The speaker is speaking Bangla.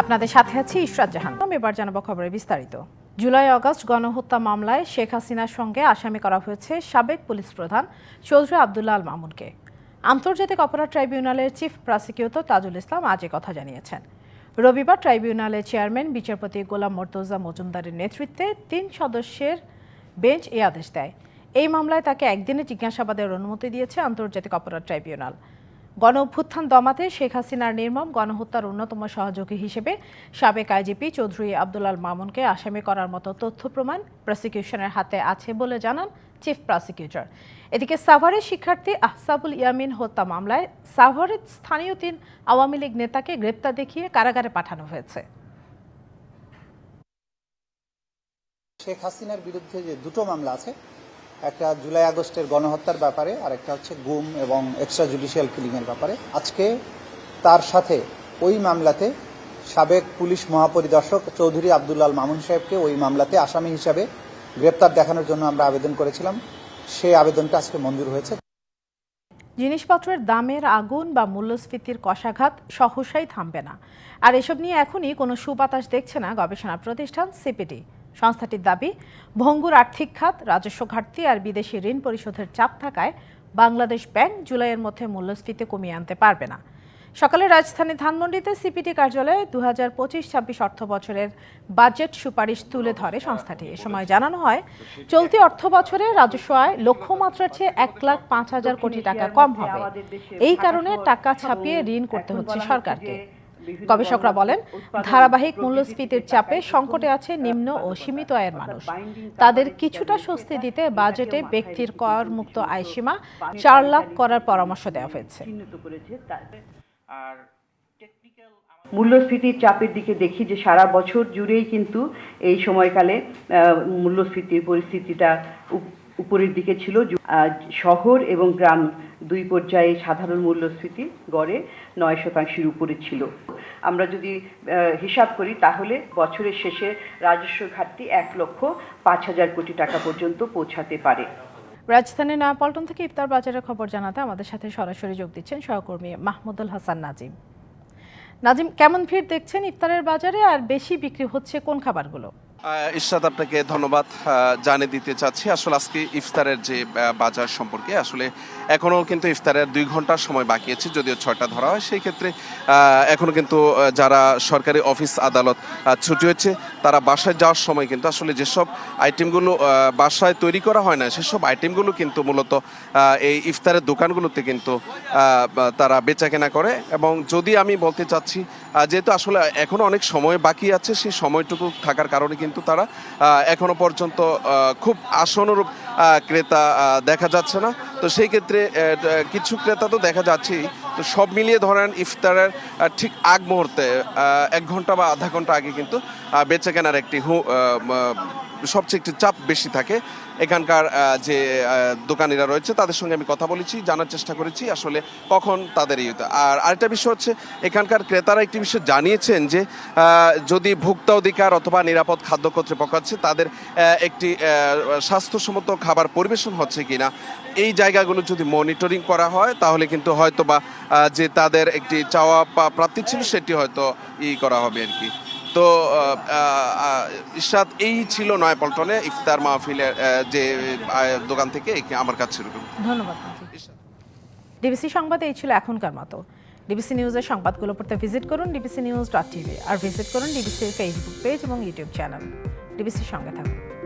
আপনাদের সাথে আছি ইশরাত জাহান। এবার জানাবো খবরের বিস্তারিত। জুলাই আগস্ট গণহত্যা মামলায় শেখ হাসিনার সঙ্গে আসামি করা হয়েছে সাবেক পুলিশ প্রধান চৌধুরী আব্দুল্লাহ আল মামুনকে। আন্তর্জাতিক অপরাধ ট্রাইব্যুনালের চিফ প্রসিকিউটর তাজুল ইসলাম আজ এ কথা জানিয়েছেন। রবিবার ট্রাইব্যুনালের চেয়ারম্যান বিচারপতি গোলাম মর্তুজা মজুমদারের নেতৃত্বে ৩ সদস্যের বেঞ্চ এই আদেশ দেয়। এই মামলায় তাকে একদিনের জিজ্ঞাসাবাদের অনুমতি দিয়েছে আন্তর্জাতিক অপরাধ ট্রাইব্যুনাল। গণ-অভ্যুত্থান দমাতে শেখ হাসিনার নির্মম গণহত্যার অন্যতম সহযোগী হিসেবে সাবেক আইজিপি চৌধুরী আব্দুল্লাহ আল মামুনকে আসামি করার মতো তথ্য প্রমাণ প্রসিকিউশনের হাতে আছে বলে জানান চিফ প্রসিকিউটর। এদিকে সাভারের শিক্ষার্থী আহসাবুল ইয়ামিন হত্যা মামলায় সাভারের স্থানীয় ৩ আওয়ামী লীগ নেতাকে গ্রেপ্তার দেখিয়ে কারাগারে পাঠানো হয়েছে। শেখ হাসিনার বিরুদ্ধে যে দুটো মামলা আছে, একটা জুলাই আগস্টের গণহত্যার ব্যাপারে আর একটা হচ্ছে গুম এবং এক্সট্রা জুডিশিয়াল কিলিংয়ের ব্যাপারে। আজকে তার সাথে ওই মামলাতে সাবেক পুলিশ মহাপরিদর্শক চৌধুরী আব্দুল্লাহ আল মামুন সাহেবকে ওই মামলাতে আসামি হিসাবে গ্রেপ্তার দেখানোর জন্য আমরা আবেদন করেছিলাম। সেই আবেদনটা আজকে মঞ্জুর হয়েছে। জিনিসপত্রের দামের আগুন বা মূল্যস্ফীতির কষাঘাত সহসাই থামবে না, আর এসব নিয়ে এখনই কোনো সুবাতাস দেখছে না গবেষণা প্রতিষ্ঠান সিপিডি। সংস্থাটির দাবি, ভঙ্গুর আর্থিক খাত, রাজস্ব ঘাটতি আর বিদেশি ঋণ পরিশোধের চাপ থাকায় বাংলাদেশ ব্যাংক জুলাইয়ের মধ্যে মূল্যস্ফীতি কমিয়ে আনতে পারবে না। সকালে রাজধানী ধানমন্ডিতে সিপিডি কার্যালয়ে ২০২৫-২৬ অর্থ বছরের বাজেট সুপারিশ তুলে ধরে সংস্থাটি। এ সময় জানানো হয়, চলতি অর্থ বছরে রাজস্ব আয় লক্ষ্যমাত্রার চেয়ে ১,০৫,০০০ কোটি টাকা কম হবে। এই কারণে টাকা ছাপিয়ে ঋণ করতে হচ্ছে সরকারকে। গবেষকরা বলেন, ধারাবাহিক মূল্যস্ফীতির চাপে সংকটে আছে নিম্ন ও সীমিত আয়ের মানুষ। তাদের কিছুটা স্বস্তি দিতে বাজেটে ব্যক্তির করমুক্ত আয়সীমা ৪ লাখ করার পরামর্শ দেওয়া হয়েছে। মূল্যস্ফীতির চাপের দিকে দেখি যে সারা বছর জুড়েই কিন্তু এই সময়কালে মূল্যস্ফীতির পরিস্থিতিটা উপরের দিকে ছিল। শহর এবং গ্রাম দুই পর্যায়ে সাধারণ মূল্যস্ফীতি গড়ে ৯% উপরে ছিল। আমরা যদি হিসাব করি তাহলে বছরের শেষে রাজস্ব ঘাটতি ১,৫,০০০ কোটি টাকা পর্যন্ত পৌঁছাতে পারে। রাজধানীর নয়াপল্টন থেকে ইফতার বাজারের খবর জানাতে আমাদের সাথে সরাসরি যোগ দিচ্ছেন সহকর্মী মাহমুদুল হাসান নাজিম। নাজিম, কেমন ভিড় দেখছেন ইফতারের বাজারে, আর বেশি বিক্রি হচ্ছে কোন খাবারগুলো? ইশরাত, আপনাকে ধন্যবাদ জানিয়ে দিতে চাচ্ছি। আসলে আজকে ইফতারের যে বাজার সম্পর্কে আসলে এখনও কিন্তু ইফতারের 2 ঘন্টার সময় বাকি আছে, যদিও 6টা ধরা হয়। সেই ক্ষেত্রে এখনও কিন্তু যারা সরকারি অফিস আদালত ছুটি হচ্ছে তারা বাসায় যাওয়ার সময় কিন্তু আসলে যেসব আইটেমগুলো বাসায় তৈরি করা হয় না সেসব আইটেমগুলো কিন্তু মূলত এই ইফতারের দোকানগুলোতে কিন্তু তারা বেচাকেনা করে। এবং যদি আমি বলতে চাচ্ছি, যেহেতু আসলে এখনও অনেক সময় বাকি আছে, সেই সময়টুকু থাকার কারণে কিন্তু তারা এখনো পর্যন্ত খুব আশানুরূপ ক্রেতা দেখা যাচ্ছে না। তো সেই ক্ষেত্রে কিছু ক্রেতা তো দেখা যাচ্ছেই। তো সব মিলিয়ে ধরেন ইফতারের ঠিক আগ মুহূর্তে 1 ঘন্টা বা আধা ঘন্টা আগে কিন্তু বেচাকেনার একটি সবচেয়ে একটু চাপ বেশি থাকে। এখানকার যে দোকানিরা রয়েছে তাদের সঙ্গে আমি কথা বলেছি, জানার চেষ্টা করেছি আসলে কখন তাদের আর আরেকটা বিষয় হচ্ছে, এখানকার ক্রেতারা একটি বিষয় জানিয়েছেন যে যদি ভোক্তা অধিকার অথবা নিরাপদ খাদ্য কর্তৃপক্ষ আছে তাদের একটি স্বাস্থ্যসম্মত খাবার পরিবেশন হচ্ছে কিনা এই জায়গাগুলো যদি মনিটরিং করা হয় তাহলে কিন্তু হয়তো বা যে তাদের একটি চাওয়া প্রাপ্তি ছিল সেটি হয়তো করা হবে আর কি। তো ইশরাত, এই ছিল নয়াপল্টনে ইফতার মাহফিলের যে দোকান থেকে আমার কাছে। ধন্যবাদ। ডিবিসি সংবাদ এই ছিল এখনকার মতো। ডিবিসি নিউজের সংবাদগুলো পড়তে ভিজিট করুন dbcnews.tv আর ভিজিট করুন ডিবিসির ফেসবুক পেজ এবং ইউটিউব চ্যানেল। ডিবিসির সঙ্গে থাকুন।